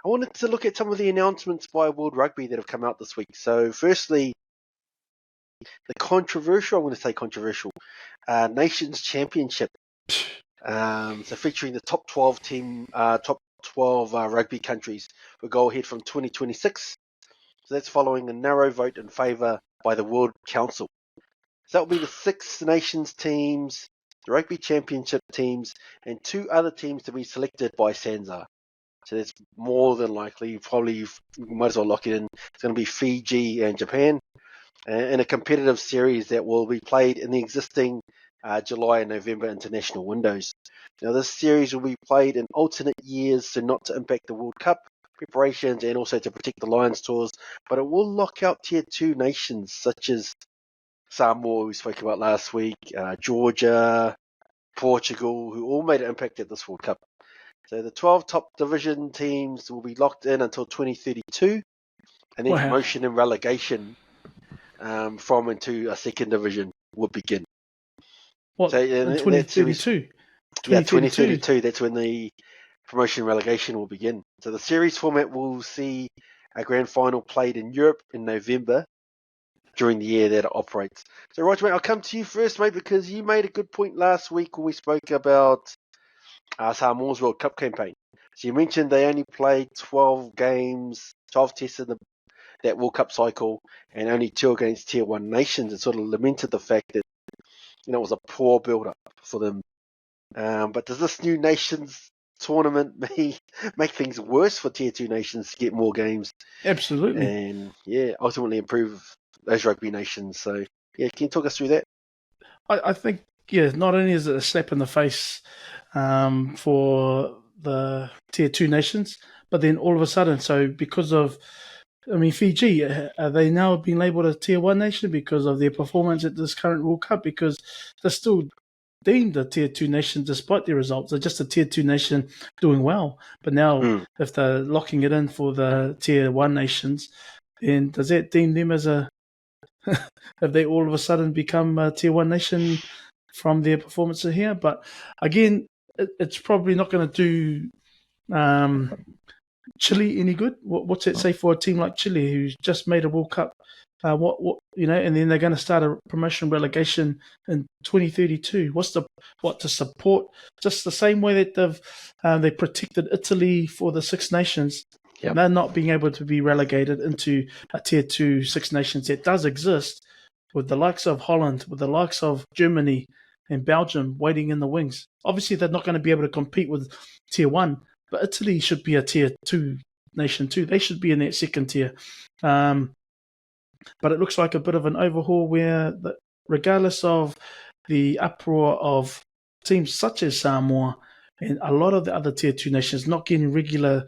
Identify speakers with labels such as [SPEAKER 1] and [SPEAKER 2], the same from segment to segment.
[SPEAKER 1] wanted to look at some of the announcements by World Rugby that have come out this week. So, firstly, the controversial Nations Championship. So featuring the top 12 rugby countries will go ahead from 2026. So that's following a narrow vote in favour by the World Council. So that will be the 6 nations teams, the Rugby Championship teams, and 2 other teams to be selected by SANZAAR. So that's more than likely, you might as well lock it in. It's going to be Fiji and Japan in a competitive series that will be played in the existing July and November international windows. Now, this series will be played in alternate years, so not to impact the World Cup preparations and also to protect the Lions tours, but it will lock out Tier 2 nations such as Samoa, we spoke about last week, Georgia, Portugal, who all made an impact at this World Cup. So the 12 top division teams will be locked in until 2032, and then promotion and relegation from into a second division will begin.
[SPEAKER 2] What,
[SPEAKER 1] so,
[SPEAKER 2] in 2032?
[SPEAKER 1] Yeah, 2032. That's when the promotion and relegation will begin. So the series format will see a grand final played in Europe in November during the year that it operates. So, Roger, mate, I'll come to you first, mate, because you made a good point last week when we spoke about Samoa's World Cup campaign. So you mentioned they only played 12 games, 12 tests in that World Cup cycle, and only 2 against Tier 1 nations, and sort of lamented the fact that it was a poor build-up for them. But does this new nations tournament make things worse for Tier 2 nations to get more games?
[SPEAKER 2] Absolutely.
[SPEAKER 1] And, ultimately improve those rugby nations. So, can you talk us through that?
[SPEAKER 2] I think, not only is it a slap in the face for the Tier 2 nations, but then all of a sudden, so because of, Fiji, are they now being labelled a Tier 1 nation because of their performance at this current World Cup? Because they're still deemed a Tier 2 nation despite their results. They're just a Tier 2 nation doing well. But now, if they're locking it in for the Tier 1 nations, then does that deem them as have they all of a sudden become a Tier 1 nation from their performances here? But again, it's probably not going to do Chile any good. What's that say for a team like Chile who's just made a World Cup? And then they're going to start a promotion relegation in 2032. What to support? Just the same way that they protected Italy for the Six Nations. Yep. They're not being able to be relegated into a Tier 2 Six Nations that does exist, with the likes of Holland, with the likes of Germany and Belgium waiting in the wings. Obviously, they're not going to be able to compete with Tier 1, but Italy should be a Tier 2 nation too. They should be in that second tier. But it looks like a bit of an overhaul where, regardless of the uproar of teams such as Samoa and a lot of the other Tier 2 nations not getting regular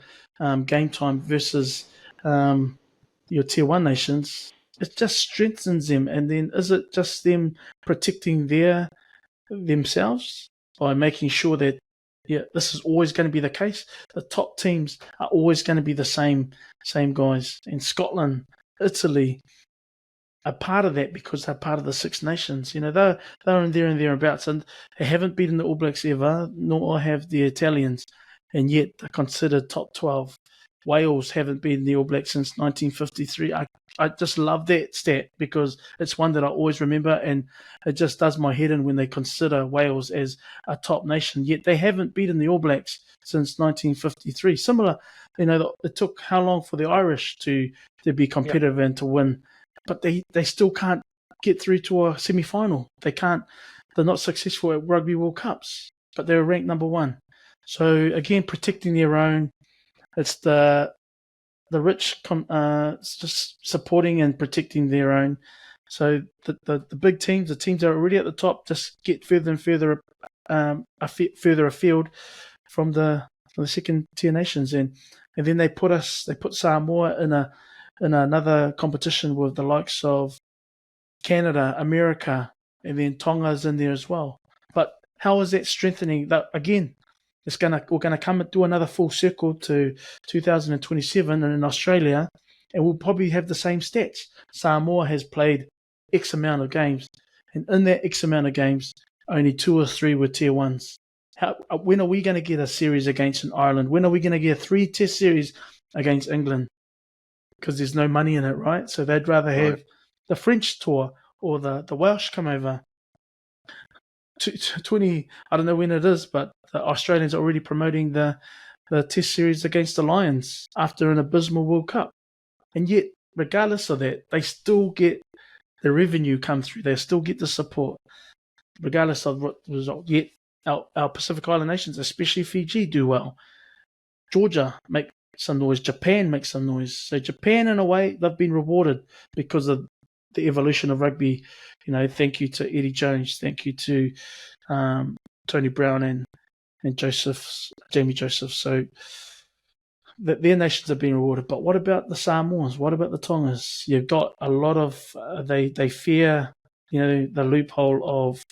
[SPEAKER 2] game time versus your Tier 1 nations, it just strengthens them. And then is it just them protecting themselves by making sure that this is always going to be the case? The top teams are always going to be the same guys. And Scotland, Italy are part of that because they're part of the Six Nations. They're in there and thereabouts, and they haven't beaten the All Blacks ever, nor have the Italians, and yet they're considered top 12. Wales haven't beaten the All Blacks since 1953. I just love that stat because it's one that I always remember, and it just does my head in when they consider Wales as a top nation. Yet they haven't beaten the All Blacks since 1953. Similar, it took how long for the Irish to be competitive and to win, but they still can't get through to a semi-final. They can't. They're not successful at Rugby World Cups, but they're ranked number 1. So again, protecting their own. It's the rich just supporting and protecting their own. So the big teams, the teams that are already at the top, just get further and further further afield from the second tier nations, and then they put Samoa in another competition with the likes of Canada, America, and then Tonga's in there as well. But how is that strengthening? That again, we're gonna come and do another full circle to 2027, and in Australia, and we'll probably have the same stats. Samoa has played X amount of games, and in that X amount of games, only 2 or 3 were tier 1s. When are we going to get a series against an Ireland? When are we going to get a 3-test series against England because there's no money in it, right? So they'd rather have the French tour or the Welsh come over. 20, I don't know when it is, but the Australians are already promoting the Test series against the Lions after an abysmal World Cup. And yet, regardless of that, they still get the revenue come through. They still get the support, regardless of what the result. Yet, our Pacific Island nations, especially Fiji, do well. Georgia make some noise. Japan makes some noise. So Japan, in a way, they've been rewarded because of the evolution of rugby. Thank you to Eddie Jones. Thank you to Tony Brown and Jamie Joseph. So their nations have been rewarded. But what about the Samoans? What about the Tongas? You've got a lot of they fear the loophole of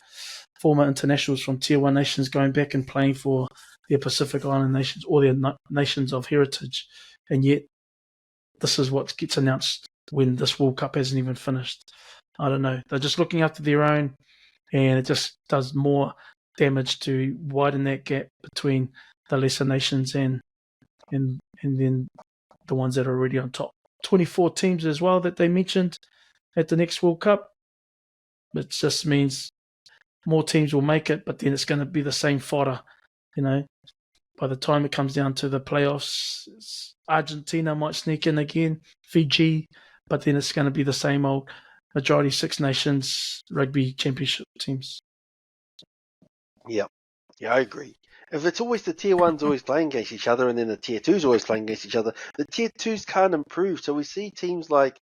[SPEAKER 2] former internationals from Tier 1 nations going back and playing for their Pacific Island nations or their nations of heritage. And yet this is what gets announced when this World Cup hasn't even finished. I don't know. They're just looking after their own, and it just does more damage to widen that gap between the lesser nations and then the ones that are already on top. 24 teams as well that they mentioned at the next World Cup. It just means more teams will make it, but then it's going to be the same fodder. By the time it comes down to the playoffs, Argentina might sneak in again, Fiji, but then it's going to be the same old majority Six Nations rugby championship teams.
[SPEAKER 1] Yeah, I agree. If it's always the Tier 1s always playing against each other and then the Tier 2s always playing against each other, the Tier 2s can't improve. So we see teams like,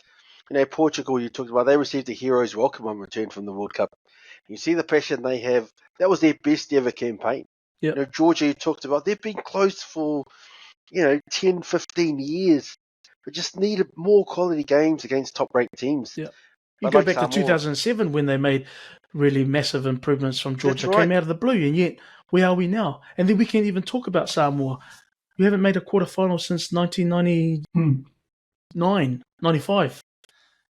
[SPEAKER 1] Portugal, you talked about, they received a hero's welcome on return from the World Cup. You see the passion they have. That was their best ever campaign.
[SPEAKER 2] Yep.
[SPEAKER 1] Georgia, you talked about, they've been close for, 10, 15 years. We just needed more quality games against top-ranked teams.
[SPEAKER 2] Yeah. You go back to 2007 when they made really massive improvements from Georgia. Came out of the blue, and yet where are we now? And then we can't even talk about Samoa. We haven't made a quarterfinal since 1999, 95.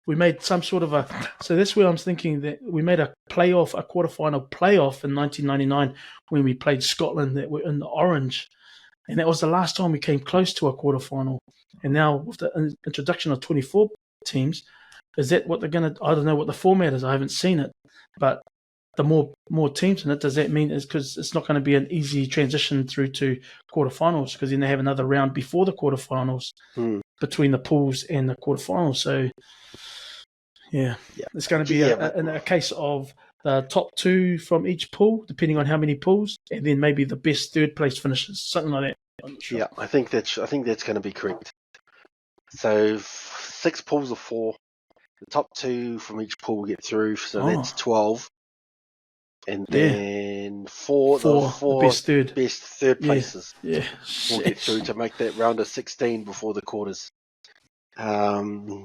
[SPEAKER 2] We made some sort of so that's where I'm thinking that we made a quarterfinal playoff in 1999 when we played Scotland that were in the orange. And that was the last time we came close to a quarterfinal. And now with the introduction of 24 teams, is that what they're going to... I don't know what the format is. I haven't seen it. But the more teams in it, does that mean is because it's not going to be an easy transition through to quarterfinals because then they have another round before the quarterfinals between the pools and the quarterfinals. So, yeah. It's going to be a case of the top two from each pool, depending on how many pools, and then maybe the best third place finishes, something like that. I'm not sure.
[SPEAKER 1] Yeah, I think that's going to be correct. So 6 pools of 4. The top 2 from each pool get through, so that's 12. And then four
[SPEAKER 2] the best
[SPEAKER 1] third places
[SPEAKER 2] will
[SPEAKER 1] get through to make that round of 16 before the quarters. So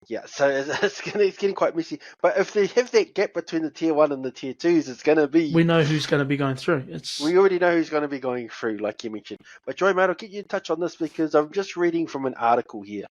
[SPEAKER 1] it's getting quite messy. But if they have that gap between the Tier 1 and the Tier 2s, it's going to be...
[SPEAKER 2] We know who's going to be going through.
[SPEAKER 1] We already know who's going to be going through, like you mentioned. But Joy, mate, I'll get you in touch on this because I'm just reading from an article here.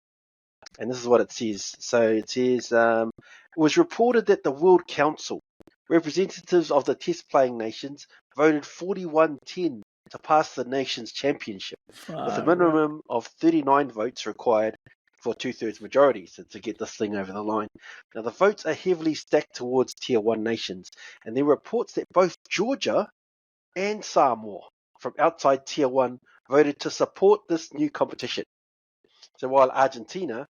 [SPEAKER 1] And this is what it says. So it says, it was reported that the World Council, representatives of the test-playing nations, voted 41-10 to pass the nation's championship, with a minimum of 39 votes required for 2/3 majority to get this thing over the line. Now, the votes are heavily stacked towards Tier 1 nations, and there are reports that both Georgia and Samoa, from outside Tier 1, voted to support this new competition. So while Argentina,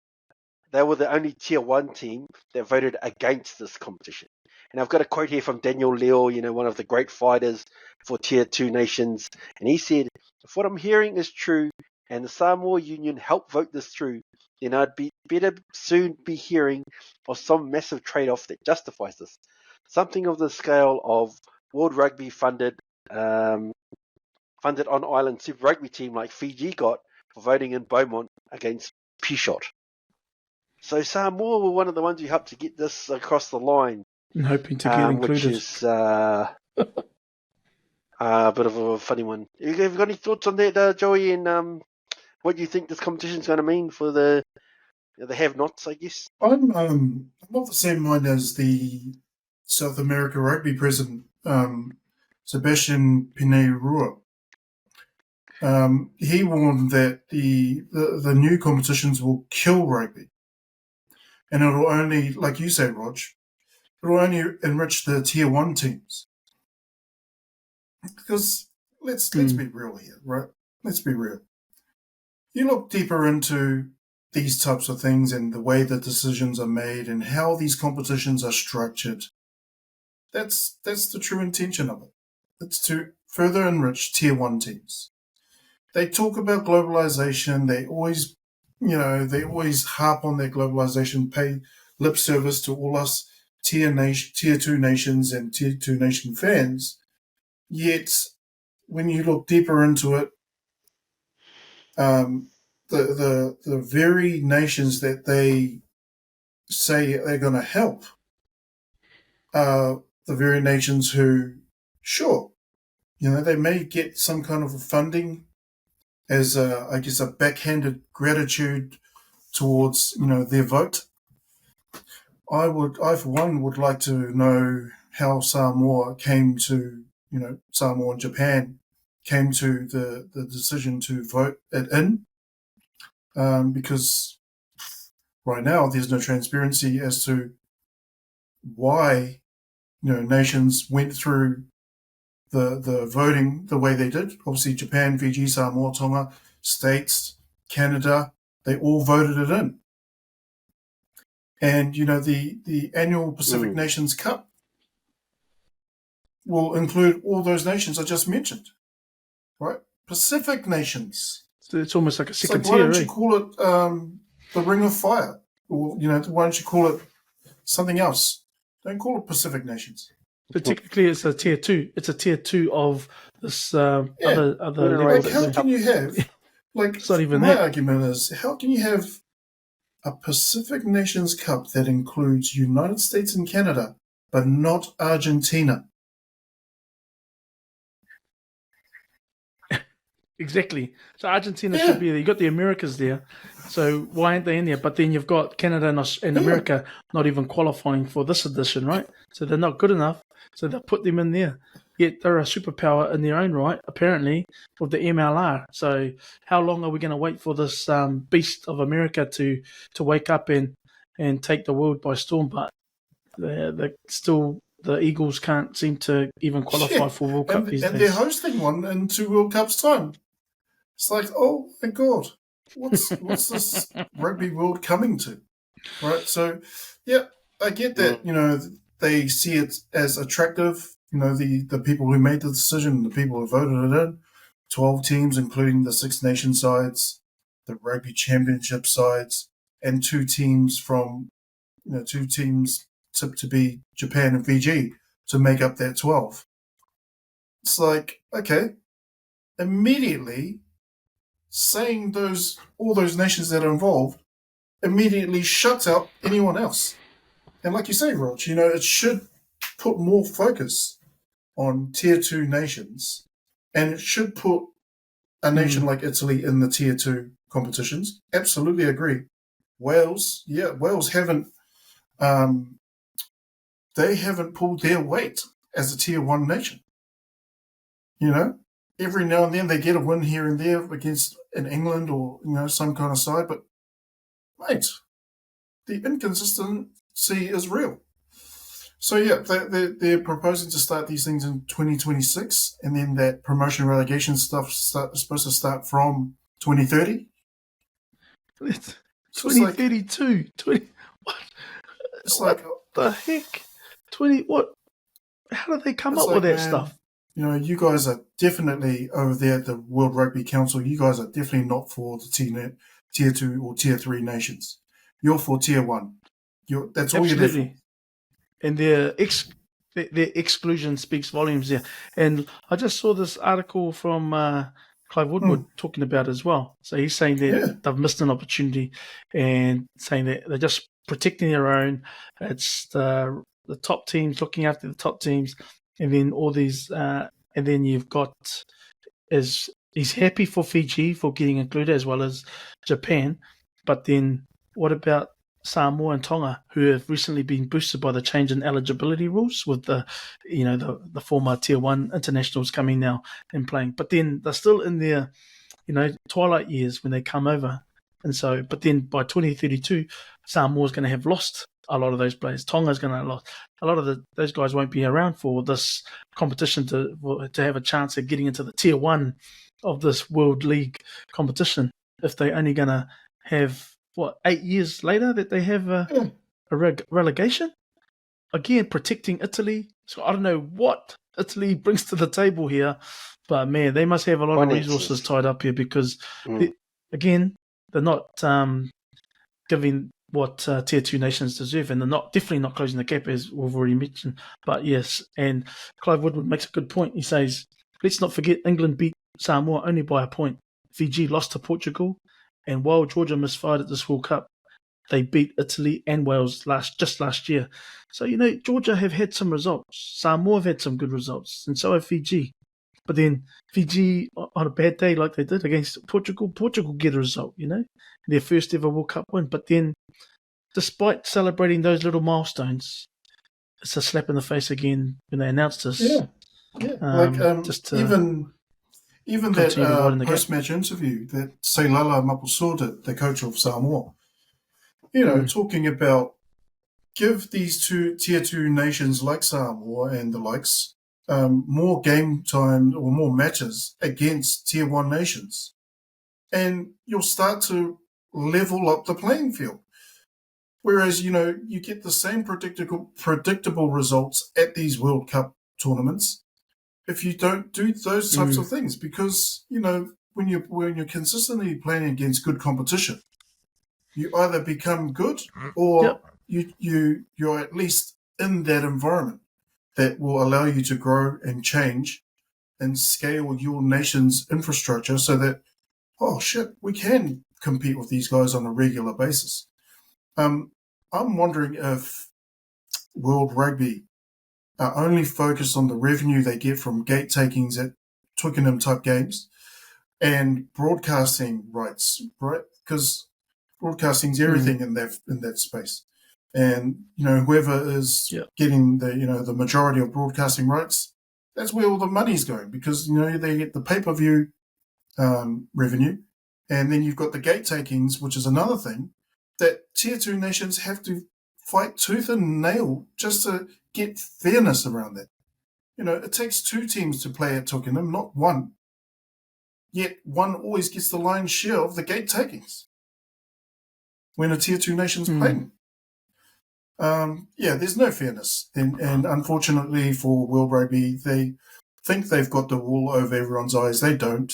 [SPEAKER 1] they were the only Tier 1 team that voted against this competition. And I've got a quote here from Daniel Leo, one of the great fighters for Tier 2 nations. And he said, if what I'm hearing is true and the Samoa Union helped vote this through, then I'd better soon be hearing of some massive trade-off that justifies this. Something of the scale of World Rugby funded on-island Super Rugby team like Fiji got for voting in Beaumont against Peugeot. So Samoa were one of the ones who helped to get this across the line.
[SPEAKER 2] And hoping to get included.
[SPEAKER 1] Which is a bit of a funny one. Have you got any thoughts on that, Joey, and what do you think this competition is going to mean for the have-nots, I guess?
[SPEAKER 3] I'm of the same mind as the South America Rugby president, Sebastian Pinheiro. he warned that the new competitions will kill rugby, and it'll only, like you say, Rog, it'll only enrich the tier 1 teams. Because let's be real here, right? Let's be real. You look deeper into these types of things and the way the decisions are made and how these competitions are structured. That's the true intention of it. It's to further enrich tier 1 teams. They talk about globalization. They always harp on their globalization, pay lip service to all us tier 2 nations and tier 2 nation fans. Yet, when you look deeper into it, the very nations that they say they're going to help are the very nations who, sure, they may get some kind of funding as I guess a backhanded gratitude towards their vote. I for one would like to know how Samoa and Japan came to the decision to vote it in, because right now there's no transparency as to why nations went through the voting the way they did. Obviously, Japan, Fiji, Samoa, Tonga, States, Canada, they all voted it in. And the annual Pacific Nations Cup will include all those nations I just mentioned, right? Pacific nations.
[SPEAKER 2] So it's almost like a second tier.
[SPEAKER 3] Why don't you call it the Ring of Fire? Or why don't you call it something else? Don't call it Pacific nations.
[SPEAKER 2] But technically, it's a tier 2. It's a tier 2 of this other level.
[SPEAKER 3] Like, how can you have? Like,
[SPEAKER 2] it's not even
[SPEAKER 3] my
[SPEAKER 2] that.
[SPEAKER 3] argument is, how can you have a Pacific Nations Cup that includes United States and Canada, but not Argentina?
[SPEAKER 2] Exactly. So Argentina should be there. You've got the Americas there. So why aren't they in there? But then you've got Canada and America not even qualifying for this edition, right? So they're not good enough. So they'll put them in there. Yet they're a superpower in their own right, apparently, with the MLR. So how long are we going to wait for this beast of America to wake up and take the world by storm? But they're still... The Eagles can't seem to even qualify for World Cup these days.
[SPEAKER 3] And they're hosting one in 2 World Cups' time. It's like, oh my God, what's this Rugby World coming to? Right? So, yeah, I get that, they see it as attractive. The people who made the decision, the people who voted it in, 12 teams, including the Six Nation sides, the Rugby Championship sides, and 2 teams from, 2 teams to be Japan and Fiji to make up that 12. It's like, okay, immediately saying all those nations that are involved immediately shuts out anyone else. And like you say, Rog, it should put more focus on tier 2 nations, and it should put a nation like Italy in the tier 2 competitions. Absolutely agree. Wales haven't they haven't pulled their weight as a tier 1 nation. Every now and then they get a win here and there against an England or, some kind of side. But, mate, the inconsistency is real. So, yeah, they're proposing to start these things in 2026. And then that promotion relegation stuff is supposed to start from 2030.
[SPEAKER 2] It's 2032. 20, what?
[SPEAKER 3] It's
[SPEAKER 2] what the heck? 20, what? How did they come up with that stuff?
[SPEAKER 3] You guys are definitely over there at the World Rugby Council. You guys are definitely not for the tier 2 or tier 3 nations. You're for tier 1. That's all you're there for.
[SPEAKER 2] And their exclusion speaks volumes there. And I just saw this article from Clive Woodward talking about it as well. So he's saying that they've missed an opportunity and saying that they're just protecting their own. It's the top teams looking after the top teams, and then all these, and then you've got he's happy for Fiji for getting included as well as Japan, but then what about Samoa and Tonga, who have recently been boosted by the change in eligibility rules with the former Tier 1 internationals coming now and playing. But then they're still in their, twilight years when they come over. And so, but then by 2032, Samoa's going to have lost a lot of those players. Tonga's going to have lost. A lot of those guys won't be around for this competition to have a chance of getting into the Tier 1 of this World League competition if they're only going to have, 8 years later that they have a relegation? Again, protecting Italy. So I don't know what Italy brings to the table here, but man, they must have a lot of resources tied up here because, they're not giving what Tier 2 nations deserve, and they're definitely not closing the gap, as we've already mentioned. But yes, and Clive Woodward makes a good point. He says, let's not forget England beat Samoa only by a point. Fiji lost to Portugal, and while Georgia misfired at this World Cup, they beat Italy and Wales just last year. So, Georgia have had some results. Samoa have had some good results, and so have Fiji. But then Fiji, on a bad day like they did against Portugal get a result, their first ever World Cup win. But then, despite celebrating those little milestones, it's a slap in the face again when they announced this.
[SPEAKER 3] Yeah. Even that post-match interview that Seilala Mapusota, the coach of Samoa, talking about give these Tier 2 nations like Samoa and the likes more game time or more matches against Tier 1 nations. And you'll start to level up the playing field. Whereas, you get the same predictable results at these World Cup tournaments if you don't do those types of things, because when you're consistently playing against good competition, you either become good or you're at least in that environment that will allow you to grow and change and scale your nation's infrastructure so that we can compete with these guys on a regular basis. I'm wondering if World Rugby are only focused on the revenue they get from gate takings at Twickenham type games and broadcasting rights, right? Because broadcasting's everything in that space. And, whoever is getting the majority of broadcasting rights, that's where all the money's going because, they get the pay-per-view revenue. And then you've got the gate takings, which is another thing that Tier 2 nations have to fight tooth and nail just to get fairness around that. It takes 2 teams to play at Twickenham, not 1. Yet one always gets the lion's share of the gate takings when a Tier 2 nation's playing. There's no fairness. And unfortunately for World Rugby, they think they've got the wool over everyone's eyes. They don't.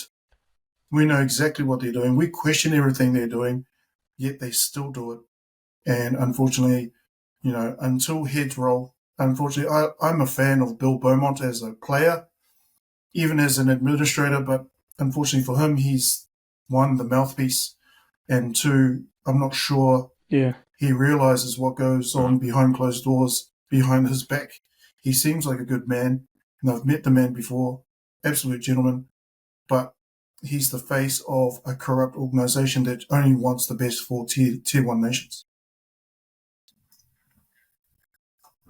[SPEAKER 3] We know exactly what they're doing. We question everything they're doing, yet they still do it. And unfortunately, until heads roll, unfortunately, I'm a fan of Bill Beaumont as a player, even as an administrator, but unfortunately for him, he's 1, the mouthpiece, and 2, I'm not sure he realizes what goes on behind closed doors, behind his back. He seems like a good man, and I've met the man before, absolute gentleman, but he's the face of a corrupt organization that only wants the best for tier 1 nations.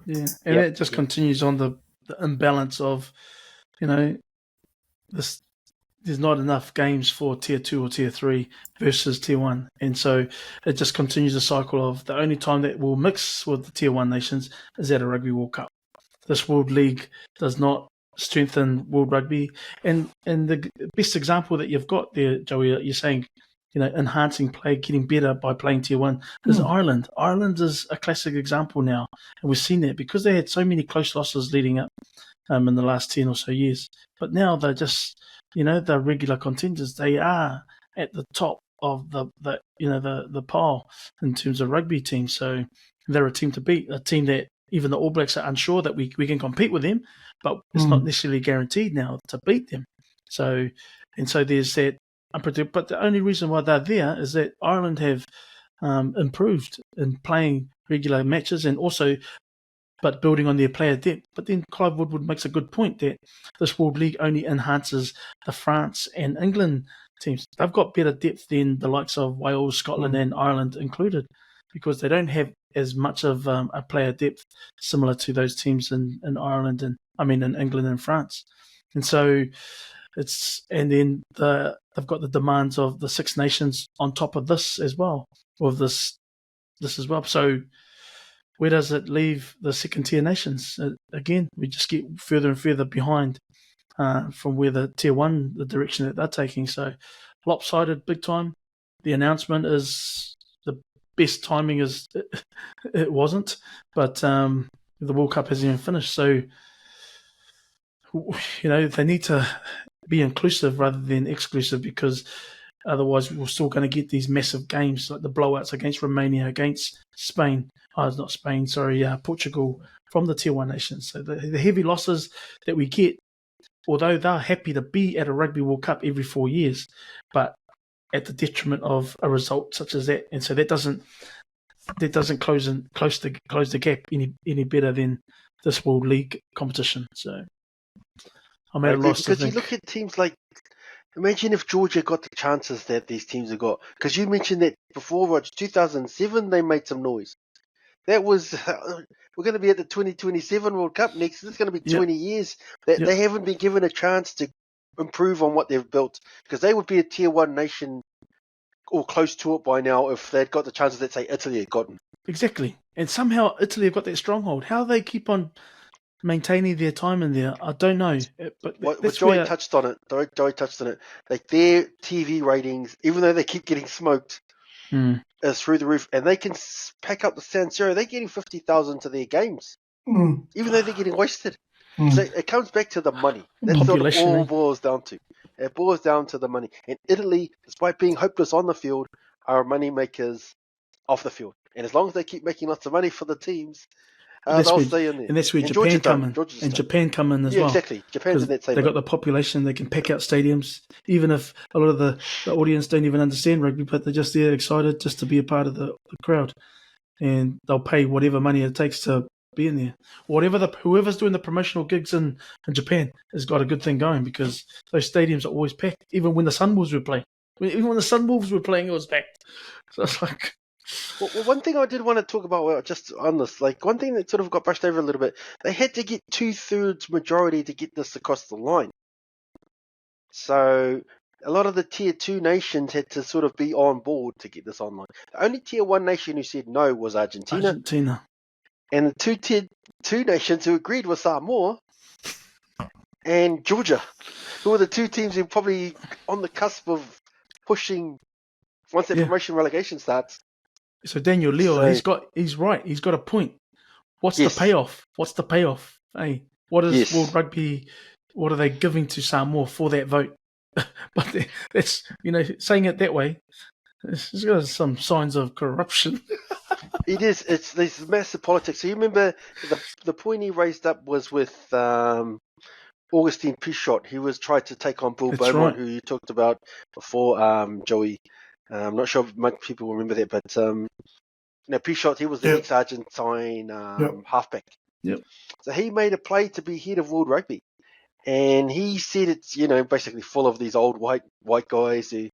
[SPEAKER 2] Yeah, and it just continues on the imbalance of, this. There's not enough games for Tier 2 or Tier 3 versus Tier 1. And so it just continues the cycle of the only time that we'll mix with the Tier 1 nations is at a Rugby World Cup. This World League does not strengthen World Rugby. And the best example that you've got there, Joey, you're saying, enhancing play, getting better by playing Tier 1 is Ireland. Ireland is a classic example now. And we've seen that because they had so many close losses leading up in the last 10 or so years. But now they're just... the regular contenders, they are at the top of the pile in terms of rugby teams. So they're a team to beat, a team that even the All Blacks are unsure that we can compete with them, but it's not necessarily guaranteed now to beat them. So there's that unpredictable. But the only reason why they're there is that Ireland have improved in playing regular matches and also but building on their player depth. But then Clive Woodward makes a good point that this World League only enhances the France and England teams. They've got better depth than the likes of Wales, Scotland and Ireland included. because they don't have as much of a player depth similar to those teams in Ireland and in England and France. And so then they've got the demands of the Six Nations on top of this as well, of this as well. So where does it leave the second tier nations? Again, we just get further and further behind from where the tier one, the direction that they're taking. So lopsided, big time. The announcement is the best timing is it wasn't, but the World Cup hasn't even finished. So they need to be inclusive rather than exclusive, because otherwise we're still going to get these massive games like the blowouts against Romania, against Spain. Not Spain, sorry, Portugal, from the tier one nations. So the heavy losses that we get, although they're happy to be at a Rugby World Cup every 4 years, but at the detriment of a result such as that. And so that doesn't close the gap any better than this World League competition. So I'm at a loss to think.
[SPEAKER 1] Because you look at teams like, imagine if Georgia got the chances that these teams have got. Because you mentioned that before, Roger, 2007 they made some noise. That was, we're going to be at the 2027 World Cup next. This is going to be 20 years that they haven't been given a chance to improve on what they've built. Because they would be a tier one nation or close to it by now if they'd got the chances that, say, Italy had gotten.
[SPEAKER 2] Exactly. And somehow Italy have got that stronghold. How they keep on maintaining their time in there, I don't know. But
[SPEAKER 1] Joey touched on it. Like their TV ratings, even though they keep getting smoked, is through the roof, and they can pack up the San Siro. They're getting 50,000 to their games, even though they're getting wasted. So it comes back to the money. That's what it all boils down to. It boils down to the money. And Italy, despite being hopeless on the field, are money makers off the field. And as long as they keep making lots of money for the teams, they'll stay in there.
[SPEAKER 2] And that's where Japan come in. And Japan come in as well.
[SPEAKER 1] Exactly. Japan's in that same.
[SPEAKER 2] They've got the population, they can pack out stadiums, even if a lot of the audience don't even understand rugby, but they're just there excited just to be a part of the crowd. And they'll pay whatever money it takes to be in there. Whoever's doing the promotional gigs in Japan has got a good thing going, because those stadiums are always packed. Even when the Sunwolves were playing. Even when the Sunwolves were playing, it was packed. So it's like...
[SPEAKER 1] Well, one thing I did want to talk about, just on this, like one thing that sort of got brushed over a little bit, they had to get 2/3 majority to get this across the line. So a lot of the tier 2 nations had to sort of be on board to get this online. The only tier 1 nation who said no was Argentina. And the two tier 2 nations who agreed were Samoa and Georgia, who were the two teams who are probably on the cusp of pushing once that promotion relegation starts.
[SPEAKER 2] So Daniel Leo, he's right. He's got a point. What's the payoff? Hey, what is World Rugby? What are they giving to Samoa for that vote? But that's saying it that way. There's got some signs of corruption.
[SPEAKER 1] It is. It's this massive politics. So you remember the point he raised up was with Augustine Pichot. He was trying to take on Bill Beaumont, who you talked about before, Joey. I'm not sure if much people remember that, but Pichot, he was the ex-Argentine halfback.
[SPEAKER 2] Yep.
[SPEAKER 1] So he made a play to be head of World Rugby, and he said it's basically full of these old white guys who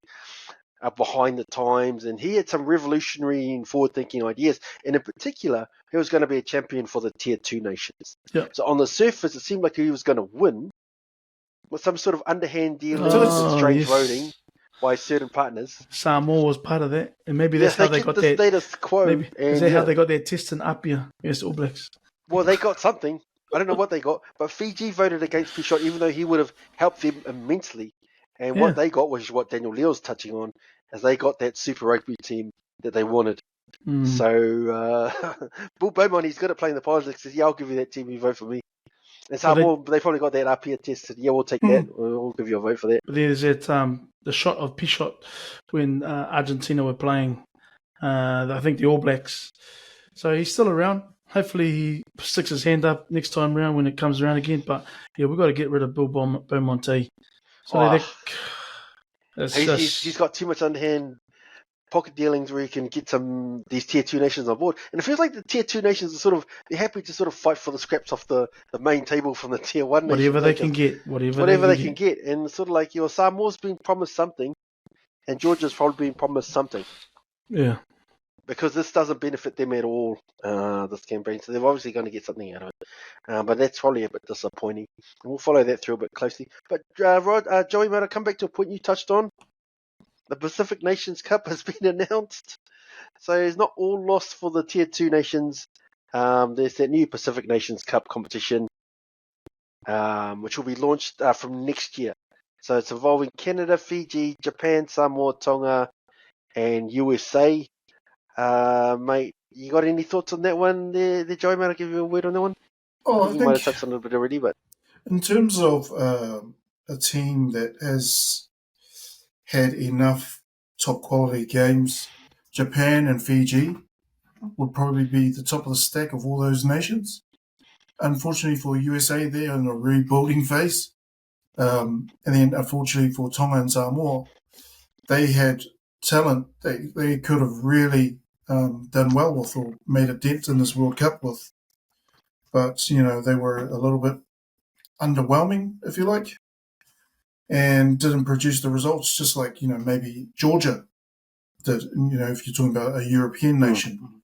[SPEAKER 1] are behind the times, and he had some revolutionary and forward-thinking ideas. And in particular, he was going to be a champion for the Tier 2 nations.
[SPEAKER 2] Yep.
[SPEAKER 1] So on the surface, it seemed like he was going to win with some sort of underhand dealings and strange voting by certain partners.
[SPEAKER 2] Samoa was part of that, and maybe that's how they got that
[SPEAKER 1] status quo.
[SPEAKER 2] Is that how they got their test in Apia against All Blacks?
[SPEAKER 1] Well, they got something. I don't know what they got, but Fiji voted against Pichot, even though he would have helped them immensely. And what they got was what Daniel Leo's touching on, as they got that Super Rugby team that they wanted. So Bill Beaumont, he's good at playing the politics. Says, I'll give you that team. You vote for me. And Samoa, they probably got that Apia test. Said, we'll take that. We'll give you a vote for that.
[SPEAKER 2] But there's that the shot of Pichot when Argentina were playing, I think the All Blacks. So he's still around. Hopefully he sticks his hand up next time around when it comes around again. But we've got to get rid of Bill Beaumont. So
[SPEAKER 1] he's got too much underhand pocket dealings where he can get these tier 2 nations on board. And it feels like the tier 2 nations are they're happy to sort of fight for the scraps off the main table from the tier 1 nations.
[SPEAKER 2] Whatever they can get.
[SPEAKER 1] Whatever they can get. And sort of like Samoa's been promised something, and Georgia's probably been promised something.
[SPEAKER 2] Yeah.
[SPEAKER 1] because this doesn't benefit them at all, this campaign. So they're obviously going to get something out of it. But that's probably a bit disappointing. And we'll follow that through a bit closely. But Rod, Joey, mate, I'll come back to a point you touched on. The Pacific Nations Cup has been announced. So it's not all lost for the Tier 2 nations. There's that new Pacific Nations Cup competition, which will be launched from next year. So it's involving Canada, Fiji, Japan, Samoa, Tonga, and USA. Mate, you got any thoughts on that one there, Joey? Mate, I'll give you a word on that one.
[SPEAKER 3] Oh,
[SPEAKER 1] I think you might have touched on it a little bit already, but
[SPEAKER 3] in terms of a team that has had enough top quality games, Japan and Fiji would probably be the top of the stack of all those nations. Unfortunately for USA, they're in a rebuilding phase. And then unfortunately for Tonga and Samoa, they had talent they could have really done well with or made a dent in this World Cup with. But, they were a little bit underwhelming, if you like, and didn't produce the results just like, maybe Georgia did, if you're talking about a European nation.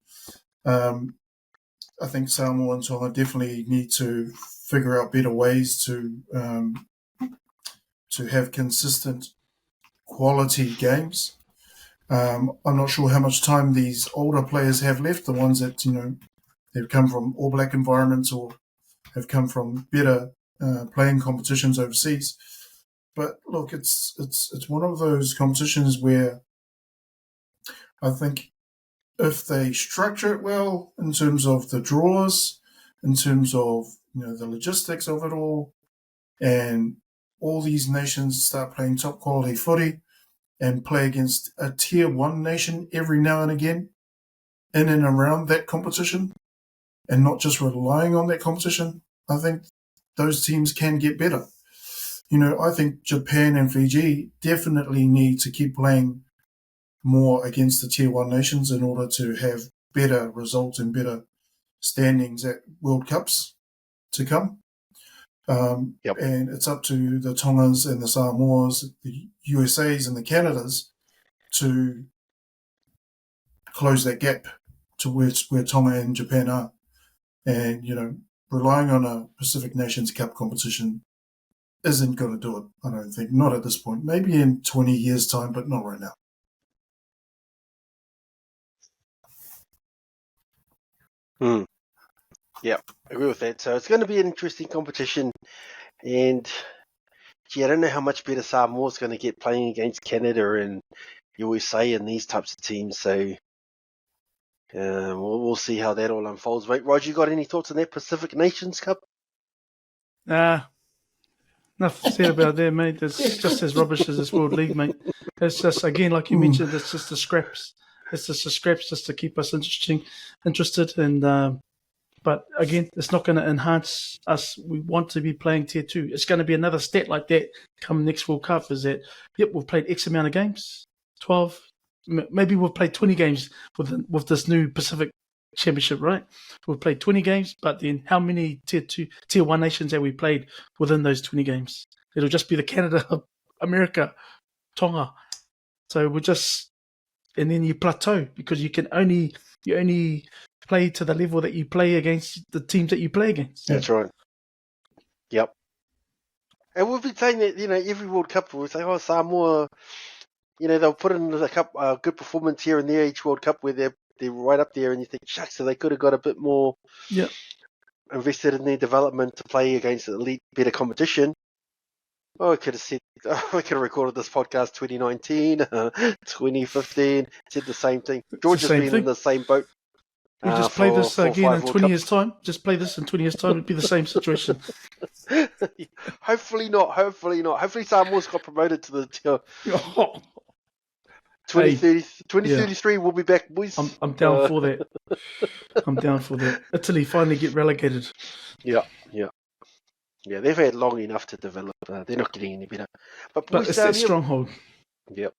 [SPEAKER 3] I think Samoa and Tonga definitely need to figure out better ways to have consistent quality games. I'm not sure how much time these older players have left, the ones that, they've come from All Black environments or have come from better playing competitions overseas. But look, it's one of those competitions where I think if they structure it well in terms of the draws, in terms of the logistics of it all, and all these nations start playing top quality footy and play against a tier 1 nation every now and again in and around that competition and not just relying on that competition, I think those teams can get better. I think Japan and Fiji definitely need to keep playing more against the tier 1 nations in order to have better results and better standings at World Cups to come. And it's up to the Tongas and the Samoas, the USAs and the Canadas to close that gap to where Tonga and Japan are. And, relying on a Pacific Nations Cup competition isn't going to do it, I don't think. Not at this point. Maybe in 20 years' time, but not right now.
[SPEAKER 1] Yeah, I agree with that. So it's going to be an interesting competition. And, I don't know how much better Samoa's going to get playing against Canada and USA and these types of teams. So we'll see how that all unfolds. Mate, Roger, you got any thoughts on that Pacific Nations Cup?
[SPEAKER 2] Nothing said about there, mate. It's just as rubbish as this World League, mate. It's just, again, like you mentioned, it's just the scraps. It's just the scraps just to keep us interested. And but again, it's not going to enhance us. We want to be playing Tier 2. It's going to be another stat like that come next World Cup is that, we've played X amount of games, 12. Maybe we've played 20 games with this new Pacific Championship, right? We've played 20 games, but then how many Tier 1 nations have we played within those 20 games? It'll just be the Canada, America, Tonga. So and then you plateau because you only play to the level that you play against the teams that you play against.
[SPEAKER 1] That's right. Yep. And we've been saying that, every World Cup, we'll say, Samoa, they'll put in a good performance here and there each World Cup where they're right up there and you think, shucks, so they could have got a bit more invested in their development to play against elite, better competition. I could have recorded this podcast 2019, 2015, said the same thing. Georgia's been in the same boat.
[SPEAKER 2] We just play this again in 20 years' time. Just play this in 20 years' time. It'd be the same situation.
[SPEAKER 1] Hopefully not. Hopefully Samoa's got promoted to the 2033 we'll be back, boys.
[SPEAKER 2] I'm down for that. I'm down for that. Italy finally get relegated.
[SPEAKER 1] Yeah, they've had long enough to develop. They're not getting any better. But
[SPEAKER 2] it's that stronghold.
[SPEAKER 1] Yep.